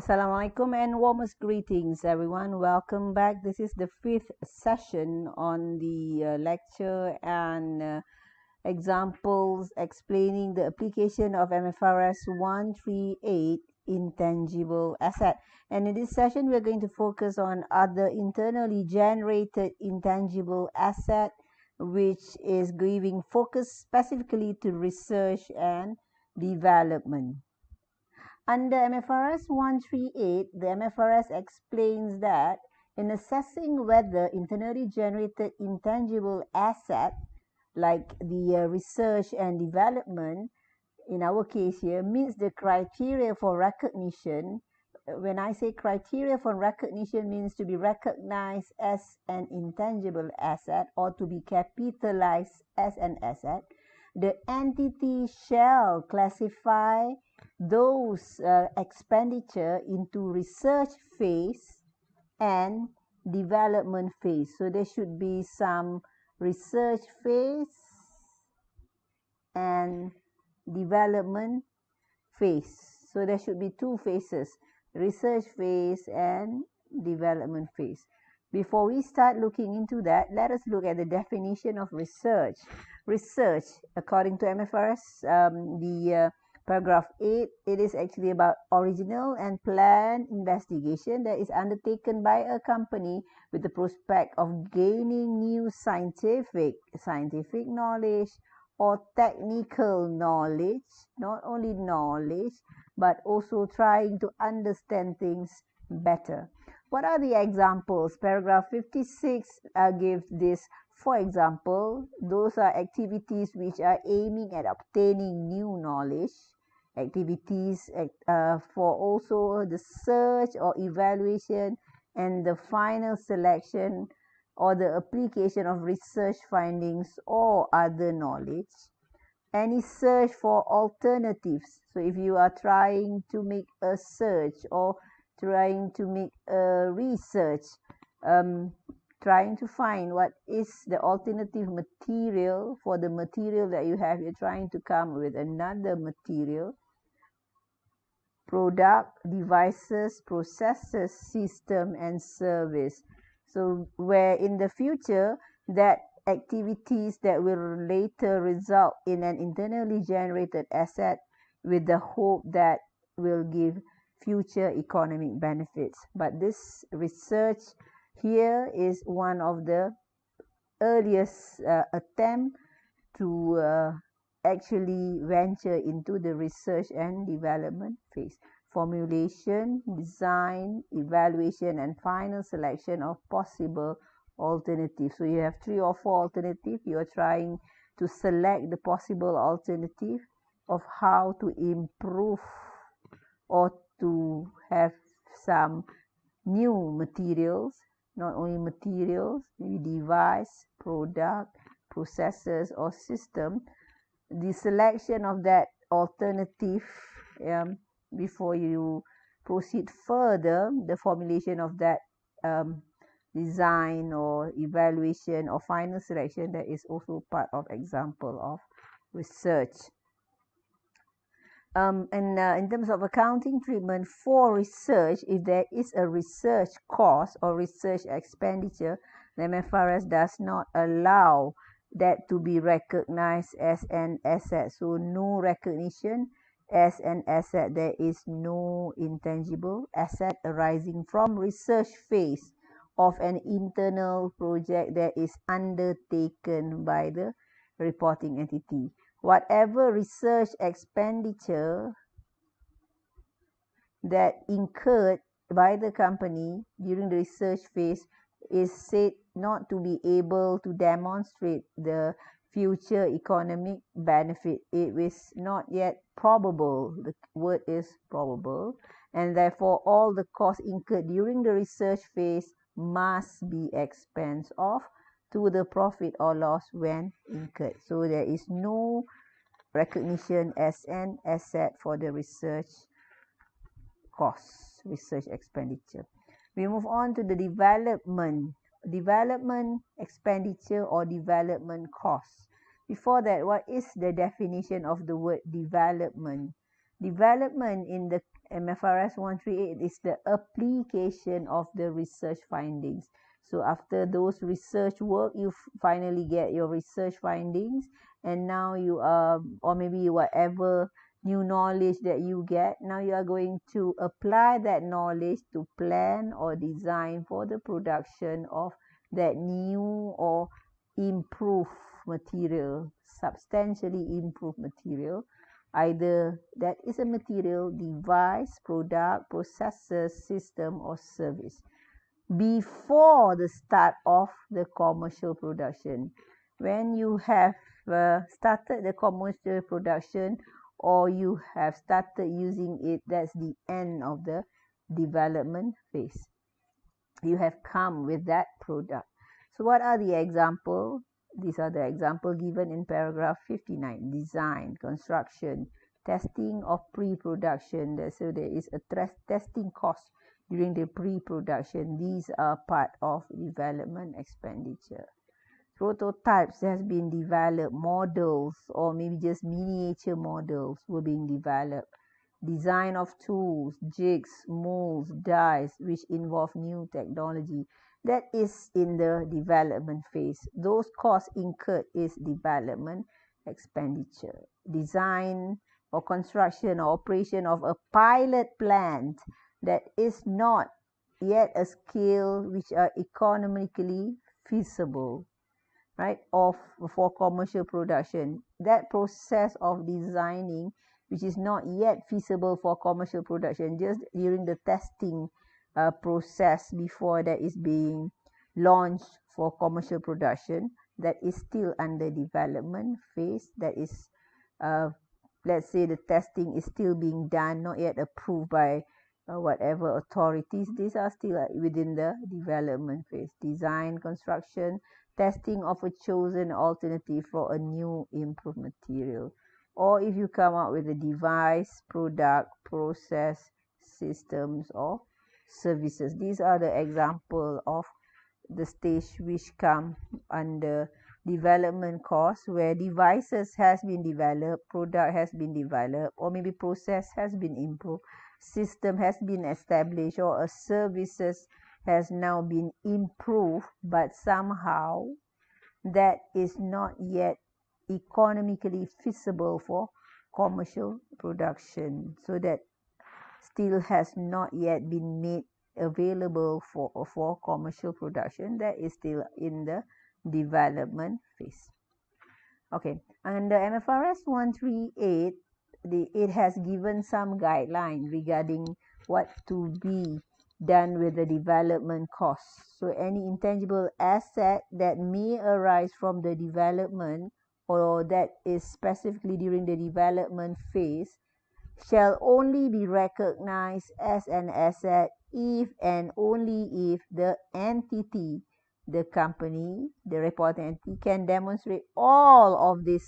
Assalamualaikum and warmest greetings, everyone. Welcome back. This is the fifth session on the lecture and examples explaining the application of Mfrs 138 Intangible Asset. And in this session, we're going to focus on other internally generated intangible asset, which is giving focus specifically to research and development. Under Mfrs 138, the Mfrs explains that in assessing whether internally generated intangible asset, like the research and development, in our case here, meets the criteria for recognition. When I say criteria for recognition, means to be recognized as an intangible asset or to be capitalized as an asset, the entity shall classify those expenditure into research phase and development phase. So there should be some research phase and development phase. So there should be two phases, research phase and development phase. Before we start looking into that, let us look at the definition of research. Research, according to Mfrs, paragraph 8, it is actually about original and planned investigation that is undertaken by a company with the prospect of gaining new scientific knowledge or technical knowledge, not only knowledge, but also trying to understand things better. What are the examples? Paragraph 56 gives this. For example, those are activities which are aiming at obtaining new knowledge, activities for also the search or evaluation and the final selection or the application of research findings or other knowledge. Any search for alternatives. So if you are trying to make a search or trying to make a research, trying to find what is the alternative material for the material that you have, you're trying to come with another material, product, devices, processes, system, and service. So where in the future that activities that will later result in an internally generated asset with the hope that will give future economic benefits. But this research here is one of the earliest attempt to actually venture into the research and development phase. Formulation, design, evaluation, and final selection of possible alternatives. So you have 3 or 4 alternatives. You are trying to select the possible alternative of how to improve or to have some new materials, not only materials, maybe device, product, processes, or system. The selection of that alternative before you proceed further, the formulation of that design or evaluation or final selection, that is also part of example of research. And in terms of accounting treatment for research, if there is a research cost or research expenditure, the Mfrs does not allow that to be recognized as an asset. So no recognition as an asset. There is no intangible asset arising from research phase of an internal project that is undertaken by the reporting entity. Whatever research expenditure that incurred by the company during the research phase is said not to be able to demonstrate the future economic benefit. It is not yet probable. The word is probable, and therefore all the costs incurred during the research phase must be expensed off to the profit or loss when incurred. So there is no recognition as an asset for the research costs, research expenditure. We move on to the development expenditure or development costs. Before that, what is the definition of the word development? Development in the MFRS 138 is the application of the research findings. So after those research work, you finally get your research findings, and now you are, or maybe whatever new knowledge that you get, now you are going to apply that knowledge to plan or design for the production of that new or improved material, substantially improved material. Either that is a material, device, product, processes, system, or service before the start of the commercial production. When you have started the commercial production or you have started using it, that's the end of the development phase. You have come with that product. So what are the examples? These are the examples given in paragraph 59. Design, construction, testing of pre-production. So there is a testing cost during the pre-production. These are part of development expenditure. Prototypes has been developed, models or maybe just miniature models were being developed. Design of tools, jigs, molds, dies, which involve new technology. That is in the development phase. Those costs incurred is development expenditure. Design or construction or operation of a pilot plant that is not yet a scale which are economically feasible, right, of for commercial production. That process of designing which is not yet feasible for commercial production, just during the testing process before that is being launched for commercial production, that is still under development phase. That is, let's say the testing is still being done, not yet approved by whatever authorities. These are still within the development phase. Design, construction, testing of a chosen alternative for a new improved material. Or if you come up with a device, product, process, systems, or services. These are the example of the stage which come under development cost, where devices has been developed, product has been developed, or maybe process has been improved, system has been established, or a services has now been improved, but somehow that is not yet economically feasible for commercial production. So that still has not yet been made available for commercial production. That is still in the development phase. Okay, under MFRS 138, it has given some guidelines regarding what to be done with the development costs. So any intangible asset that may arise from the development or that is specifically during the development phase shall only be recognized as an asset if and only if the entity, the company, the reporting entity, can demonstrate all of this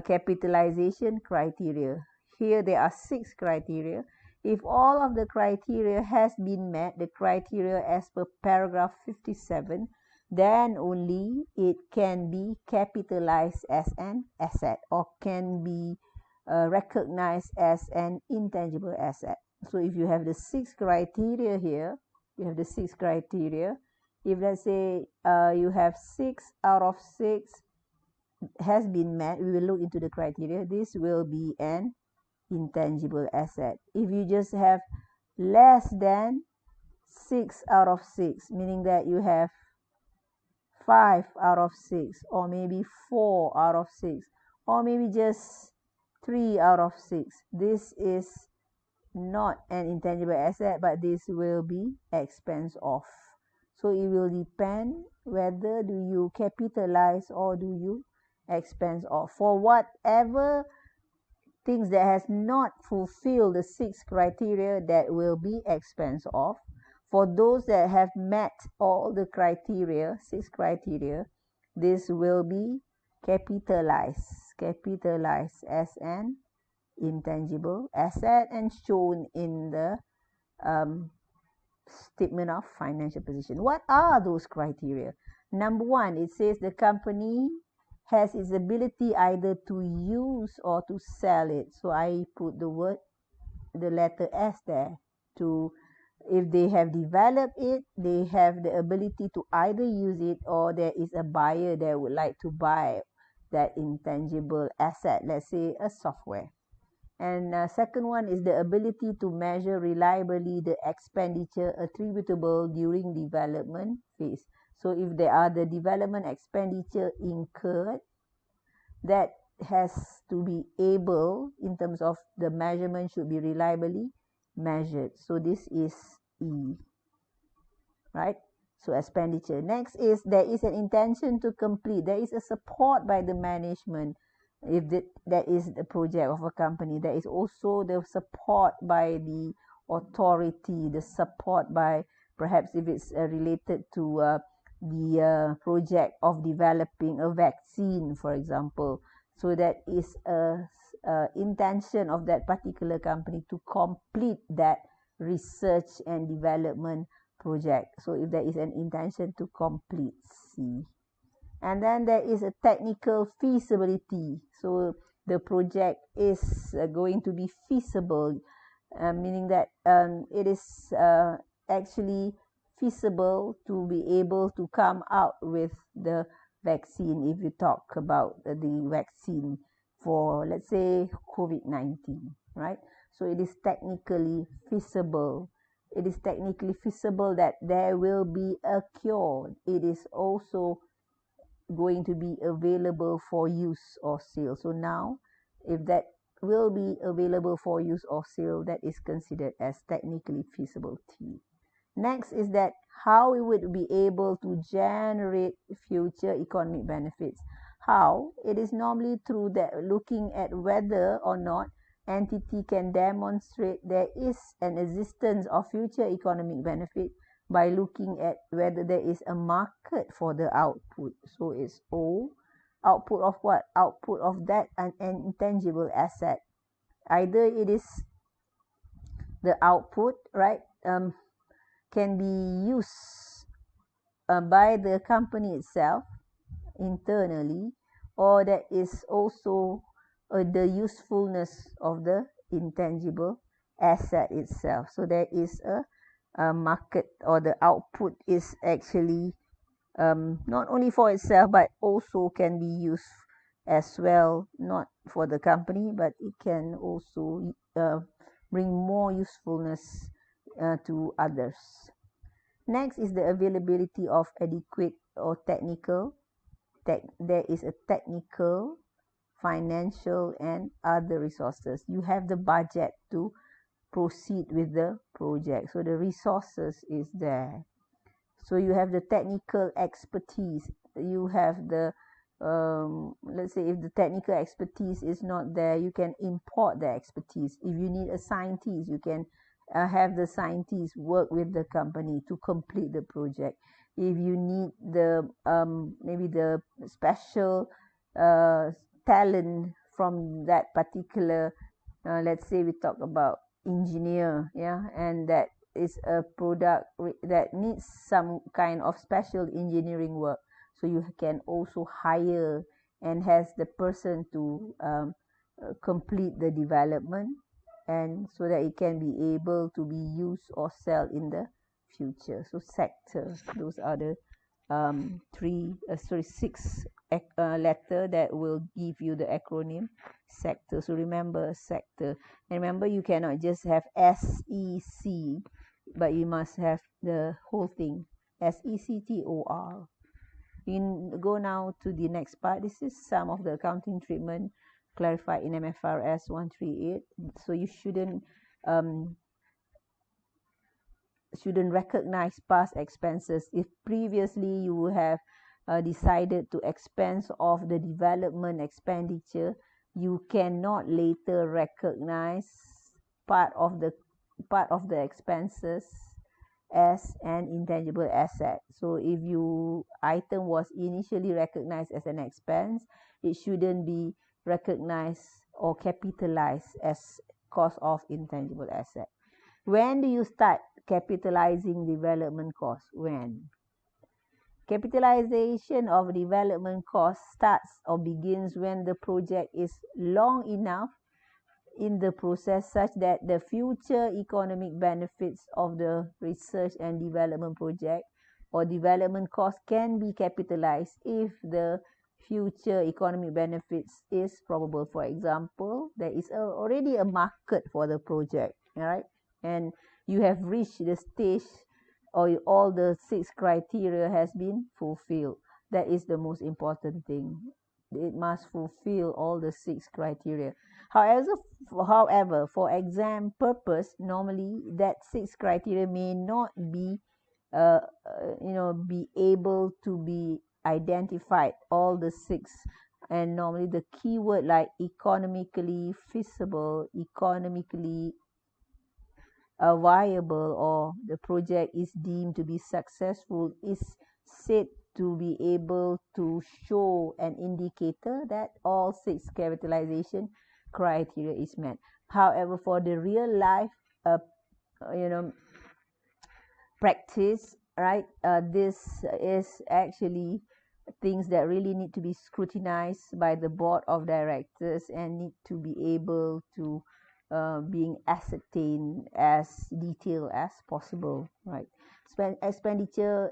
capitalization criteria. Here there are 6 criteria. If all of the criteria has been met, the criteria as per paragraph 57, then only it can be capitalized as an asset or can be recognized as an intangible asset. So if you have the 6 criteria here, you have the 6 criteria. If let's say you have 6 out of 6 has been met, we will look into the criteria. This will be an intangible asset. If you just have less than 6 out of 6, meaning that you have 5 out of 6 or maybe 4 out of 6 or maybe just 3 out of 6, this is not an intangible asset, but this will be expense off. So it will depend whether do you capitalize or do you expense off. For whatever things that has not fulfilled the 6 criteria, that will be expense off. For those that have met all the criteria, 6 criteria, this will be capitalized as an intangible asset and shown in the statement of financial position. What are those criteria? Number 1, it says the company has its ability either to use or to sell it. So I put the word the letter S there. If they have developed it, they have the ability to either use it, or there is a buyer that would like to buy that intangible asset, let's say a software. And second one is the ability to measure reliably the expenditure attributable during development phase. So if there are the development expenditure incurred, that has to be able, in terms of the measurement, should be reliably measured. So this is E, right? So expenditure. Next is there is an intention to complete. There is a support by the management. If that is the project of a company, there is also the support by the authority, the support by, perhaps if it's related to the project of developing a vaccine, for example. So that is a intention of that particular company to complete that research and development project. So if there is an intention to complete, C. And then there is a technical feasibility. So the project is going to be feasible, meaning that it is actually feasible to be able to come out with the vaccine, if you talk about the vaccine for, let's say, COVID-19, right? So it is technically feasible. It is technically feasible that there will be a cure. It is also going to be available for use or sale. So now, if that will be available for use or sale, that is considered as technically feasible T. Next is that how we would be able to generate future economic benefits. How? It is normally through that looking at whether or not entity can demonstrate there is an existence of future economic benefit by looking at whether there is a market for the output. So it's O. Output of what? Output of that an intangible asset. Either it is the output, right, can be used by the company itself internally, or that is also the usefulness of the intangible asset itself. So there is a market, or the output is actually not only for itself but also can be used as well, not for the company, but it can also bring more usefulness to others. Next is the availability of adequate or technical. There is a technical, financial, and other resources. You have the budget to proceed with the project. So the resources is there. So you have the technical expertise. You have the, let's say if the technical expertise is not there, you can import the expertise. If you need a scientist, you can have the scientists work with the company to complete the project. If you need the maybe the special talent from that particular, let's say we talk about engineer, yeah, and that is a product that needs some kind of special engineering work. So you can also hire and has the person to complete the development, and so that it can be able to be used or sell in the future. So sector, those are the six letter that will give you the acronym sector. So remember sector, and remember you cannot just have SEC, but you must have the whole thing, SECTOR. You go now to the next part. This is some of the accounting treatment clarified in Mfrs 138. So you shouldn't recognize past expenses. If previously you have decided to expense off the development expenditure, you cannot later recognize part of the expenses as an intangible asset. So if your item was initially recognized as an expense, it shouldn't be recognized or capitalized as cost of intangible asset. When do you start capitalizing development costs? When? Capitalization of development costs starts or begins when the project is long enough in the process such that the future economic benefits of the research and development project or development cost can be capitalized if the future economic benefits is probable. For example, there is already a market for the project, right? And you have reached the stage or all the 6 criteria has been fulfilled. That is the most important thing. It must fulfill all the 6 criteria. However, for exam purpose, normally that 6 criteria may not be, be able to be identified, all the 6. And normally the keyword like economically feasible, economically viable, or the project is deemed to be successful is said to be able to show an indicator that all 6 capitalization criteria is met. However, for the real life practice, right, this is actually things that really need to be scrutinized by the board of directors and need to be able to being ascertained as detailed as possible, right? Expenditure,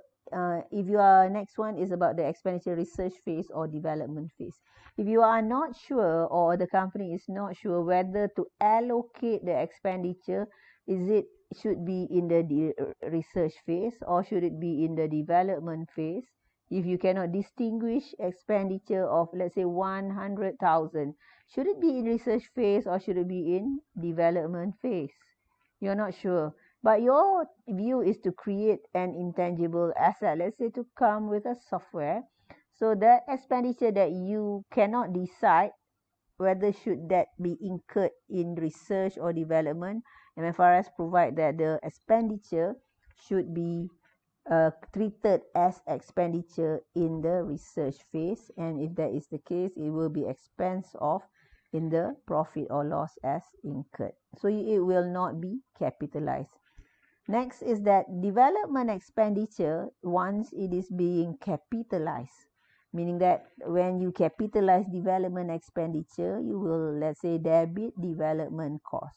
if you are, next one is about the expenditure research phase or development phase. If you are not sure or the company is not sure whether to allocate the expenditure, should be in the research phase or should it be in the development phase? If you cannot distinguish expenditure of, let's say, 100,000, should it be in research phase or should it be in development phase? You're not sure. But your view is to create an intangible asset, let's say to come with a software. So that expenditure that you cannot decide whether should that be incurred in research or development, Mfrs provide that the expenditure should be treated as expenditure in the research phase, and if that is the case, it will be expense of in the profit or loss as incurred. So it will not be capitalized. Next is that development expenditure, once it is being capitalized, meaning that when you capitalize development expenditure, you will, let's say, debit development cost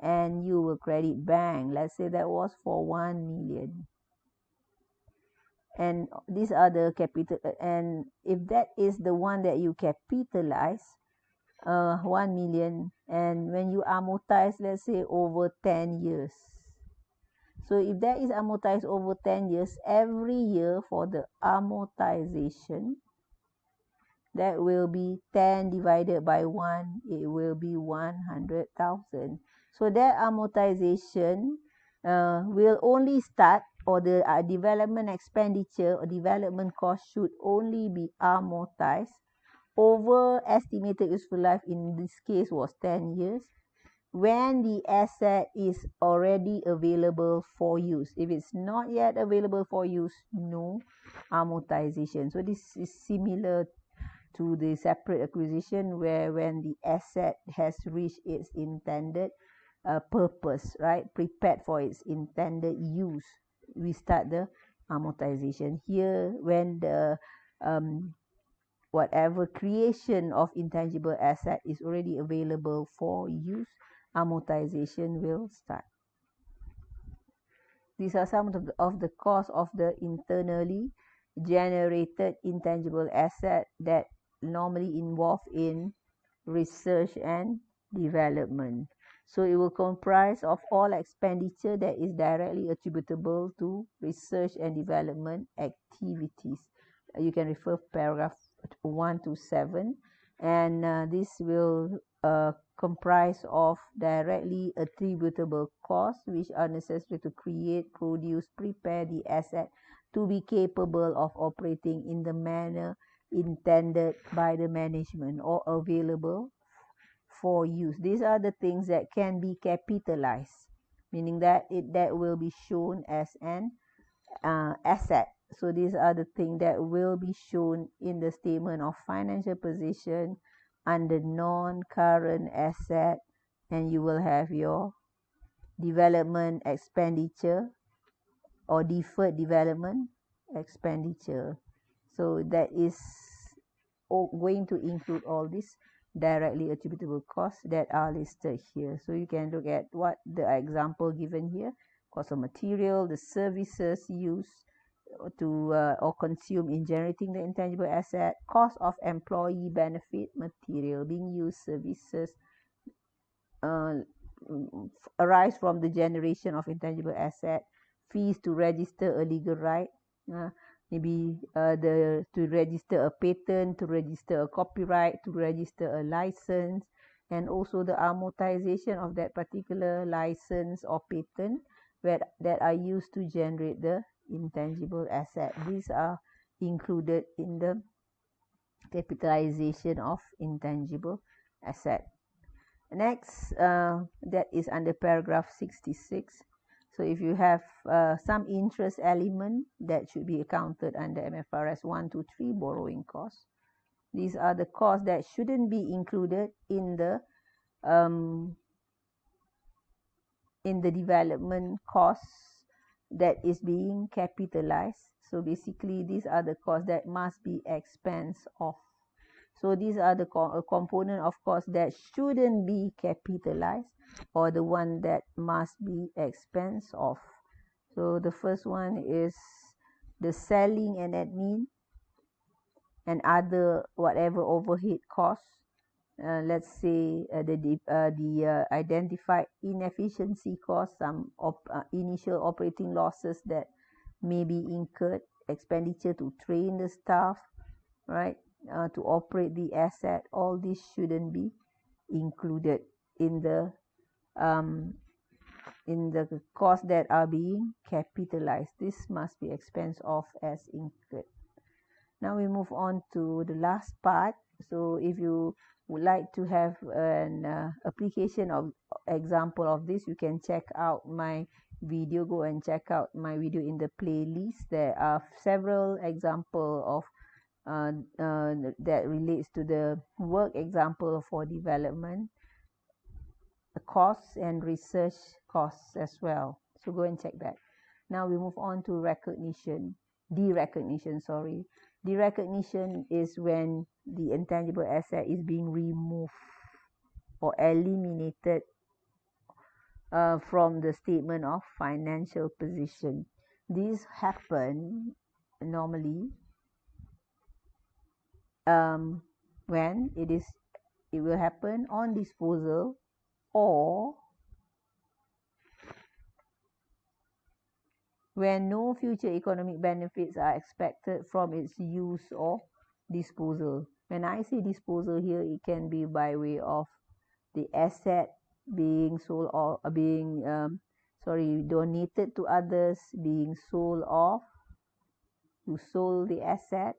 and you will credit bank. Let's say that was for 1 million. And these are the capital, and if that is the one that you capitalize, 1 million, and when you amortize, let's say over 10 years. So if that is amortized over 10 years, every year for the amortization, that will be 10 divided by 1, it will be 100,000. So that amortization will only start, or the development expenditure or development cost should only be amortized over estimated useful life, in this case was 10 years, when the asset is already available for use. If it's not yet available for use, no amortization. So this is similar to the separate acquisition, where when the asset has reached its intended purpose, right, prepared for its intended use, we start the amortization. Here, when the whatever creation of intangible asset is already available for use, amortization will start. These are some of the costs of the internally generated intangible asset that normally involve in research and development. So it will comprise of all expenditure that is directly attributable to research and development activities. You can refer paragraph 1 to 7, and this will comprise of directly attributable costs which are necessary to create, produce, prepare the asset to be capable of operating in the manner intended by the management or available for use. These are the things that can be capitalized, meaning that that will be shown as an asset. So these are the things that will be shown in the statement of financial position under non-current asset, and you will have your development expenditure or deferred development expenditure. So that is going to include all these directly attributable costs that are listed here. So you can look at what the example given here: cost of material, the services used to or consume in generating the intangible asset, cost of employee benefit, material being used, services uh, arise from the generation of intangible asset, fees to register a legal right, uh, maybe to register a patent, to register a copyright, to register a license, and also the amortization of that particular license or patent that are used to generate the intangible asset. These are included in the capitalization of intangible asset. Next, that is under paragraph 66. So if you have some interest element, that should be accounted under MFRS 123 borrowing costs. These are the costs that shouldn't be included in the development costs that is being capitalized. So basically, these are the costs that must be expensed off. So these are the component of cost that shouldn't be capitalized, or the one that must be expensed off. So the first one is the selling and admin and other whatever overhead costs. Let's say the identified inefficiency costs, some initial operating losses that may be incurred, expenditure to train the staff, right? To operate the asset. All this shouldn't be included in the costs that are being capitalized. This must be expensed off as incurred. Now we move on to the last part. So if you would like to have an application of example of this, you can check out my video. Go and check out my video in the playlist. There are several examples of that relates to the work example for development costs and research costs as well. So go and check that. Now we move on to derecognition. Derecognition is when the intangible asset is being removed or eliminated from the statement of financial position. These happen normally when it will happen on disposal or when no future economic benefits are expected from its use or disposal. When I say disposal here, it can be by way of the asset being sold or donated to others, being sold off, you sold the asset,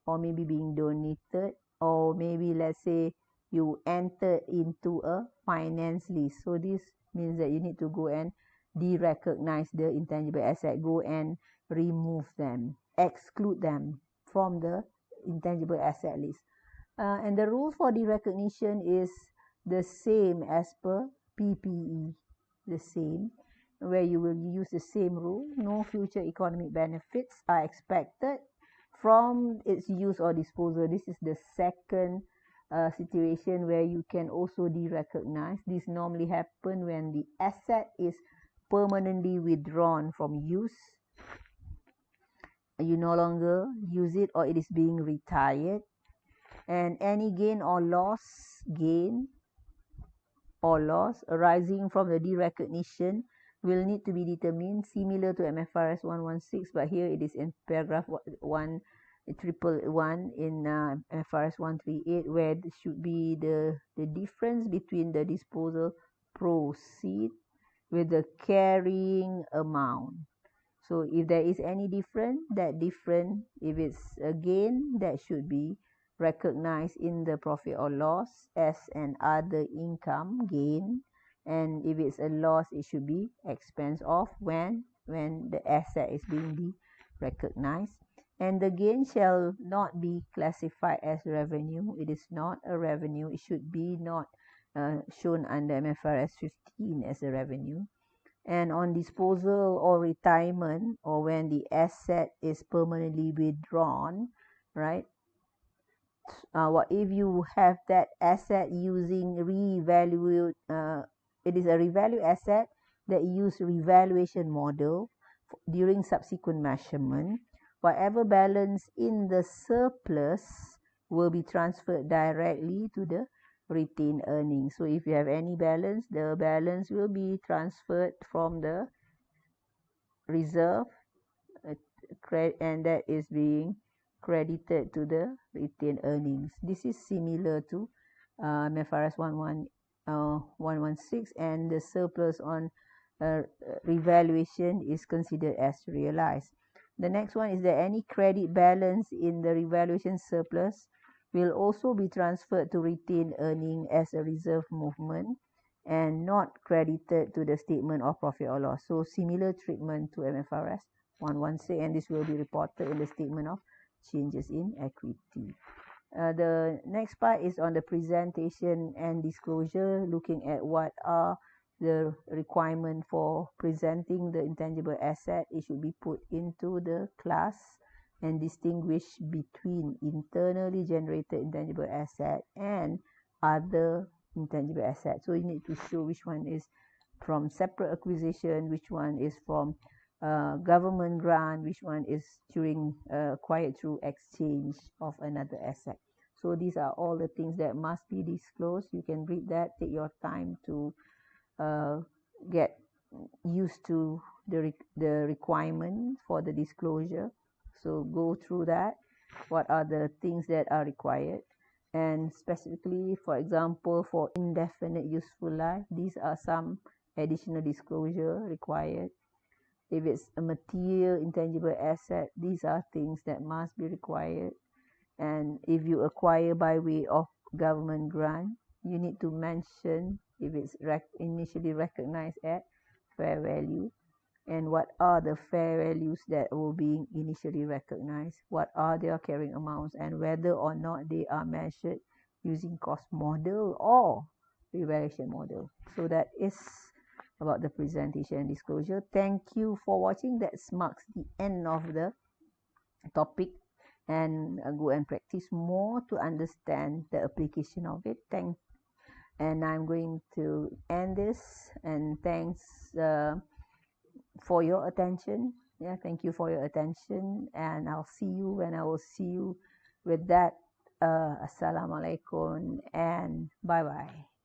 or maybe being donated, or maybe let's say you enter into a finance lease. So this means that you need to go and derecognize the intangible asset, go and remove them, exclude them from the intangible asset list. And the rule for derecognition is the same as per PPE, the same, where you will use the same rule. No future economic benefits are expected from its use or disposal. This is the second situation where you can also derecognize. This normally happen when the asset is permanently withdrawn from use. You no longer use it, or it is being retired. And any gain or loss arising from the derecognition will need to be determined, similar to MFRS 116, but here it is in paragraph 111 in MFRS 138, where it should be the difference between the disposal proceed with the carrying amount. So if there is any difference, if it's a gain, that should be recognized in the profit or loss as an other income gain, and if it's a loss, it should be expense off when the asset is being recognized. And the gain shall not be classified as revenue. It is not a revenue. It should be not shown under MFRS 15 as a revenue. And on disposal or retirement, or when the asset is permanently withdrawn, right, what if you have that asset using revalue, it is a revalue asset that use revaluation model during subsequent measurement. Whatever balance in the surplus will be transferred directly to the retained earnings. So if you have any balance, the balance will be transferred from the reserve and that is being credited to the retained earnings. This is similar to Mfrs 116, and the surplus on revaluation is considered as realized. The next one is that any credit balance in the revaluation surplus will also be transferred to retained earning as a reserve movement and not credited to the statement of profit or loss. So similar treatment to MFRS 116, and this will be reported in the statement of changes in equity. The next part is on the presentation and disclosure, looking at what are the requirement for presenting the intangible asset. It should be put into the class and distinguish between internally generated intangible asset and other intangible assets. So you need to show which one is from separate acquisition, which one is from government grant, which one is during acquired through exchange of another asset. So these are all the things that must be disclosed. You can read that, take your time to get used to the requirement for the disclosure. So go through that. What are the things that are required? And specifically, for example, for indefinite useful life, these are some additional disclosure required. If it's a material intangible asset, these are things that must be required. And if you acquire by way of government grant, you need to mention if it's initially recognized at fair value, and what are the fair values that were being initially recognized, what are their carrying amounts, and whether or not they are measured using cost model or revaluation model. So that is about the presentation and disclosure. Thank you for watching. That marks the end of the topic, and go and practice more to understand the application of it. And I'm going to end this, and thanks for your attention. Thank you for your attention, and I'll see you when I will see you. With that, Assalamualaikum and bye bye.